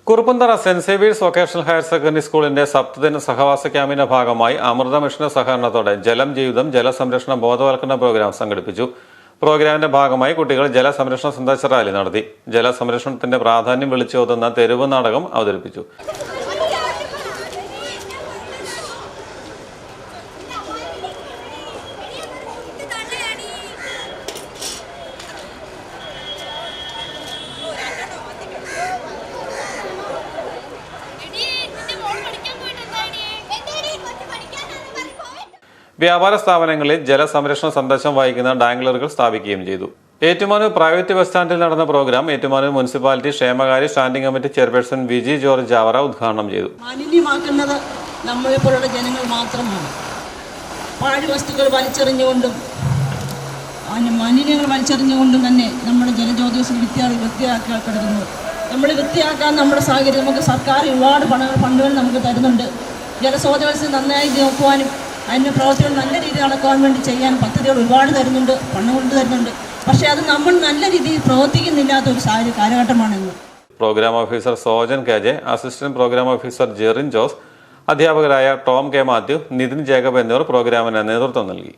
Kuruppanthara saint Xavier's vocational higher secondary സ്കൂളിന്റെ സപ്തദിന സഹവാസ ക്യാമ്പിന്റെ ഭാഗമായി അമൃത മിഷന്റെ സഹകരണത്തോടെ ജലം ജീവിതം ജലസംരക്ഷണ ബോധവൽക്കരണ പ്രോഗ്രാം സംഘടിപ്പിച്ചു. പ്രോഗ്രാമിന്റെ ഭാഗമായി കുട്ടികൾ ജലസംരക്ഷണ സന്ദേശ റാലി നടത്തി. ജലസംരക്ഷണത്തിന്റെ പ്രാധാന്യം വിളിച്ചോതുന്ന തെരുവ് നാടകം അവതരിപ്പിച്ചു. വ്യാപാര സ്ഥാപനങ്ങളിൽ ജലസംരക്ഷണ സന്ദേശം വായിക്കുന്ന ഡാംഗ്ലറുകൾ സ്ഥാപിക്കുകയും ചെയ്തു. ഏറ്റുമാനൂർ പ്രൈവറ്റ് ബസ് സ്റ്റാൻഡിൽ നടന്ന പ്രോഗ്രാം ഏറ്റുമാനൂർ മുനിസിപ്പാലിറ്റി ക്ഷേമകാര്യ standing committee chairperson Viji George ജാവറ ഉദ്ഘാടനം ചെയ്തു. മാലിന്യമാക്കുന്നത് നമ്മളെപ്പോലുള്ള ജനങ്ങൾ മാത്രമാണ്. പാഴ്വസ്തുക്കൾ വലിച്ചെറിഞ്ഞുകൊണ്ടും മാലിന്യങ്ങൾ വലിച്ചെറിഞ്ഞുകൊണ്ടും തന്നെ നമ്മുടെ ജലസ്രോതസ്സ് വൃത്തിയാക്കി കിടക്കുന്നു. നമ്മൾ വൃത്തിയാക്കാൻ നമ്മുടെ സാഹചര്യം നമുക്ക് സർക്കാർ ഒരുപാട് ഫണ്ടുകൾ നമുക്ക് തരുന്നുണ്ട്. ജലസ്രോതസ്സ് നന്നായി നോക്കുവാനും അതിൻ്റെ പ്രവർത്തികൾ നല്ല രീതിയിൽ നടക്കുവാൻ വേണ്ടി ചെയ്യാൻ പദ്ധതികൾ ഒരുപാട് തരുന്നുണ്ട്, പണം കൊണ്ട് തരുന്നുണ്ട്. പക്ഷേ അത് നമ്മൾ നല്ല രീതിയിൽ പ്രവർത്തിക്കുന്നില്ലാത്ത ഒരു കാലഘട്ടമാണെന്ന്. Programme officer Sojan K, assistant programme officer Jerin Jose, അധ്യാപകരായ Tom K Mathew, Nithin Jacob എന്നിവർ പ്രോഗ്രാമിന് നേതൃത്വം നൽകി.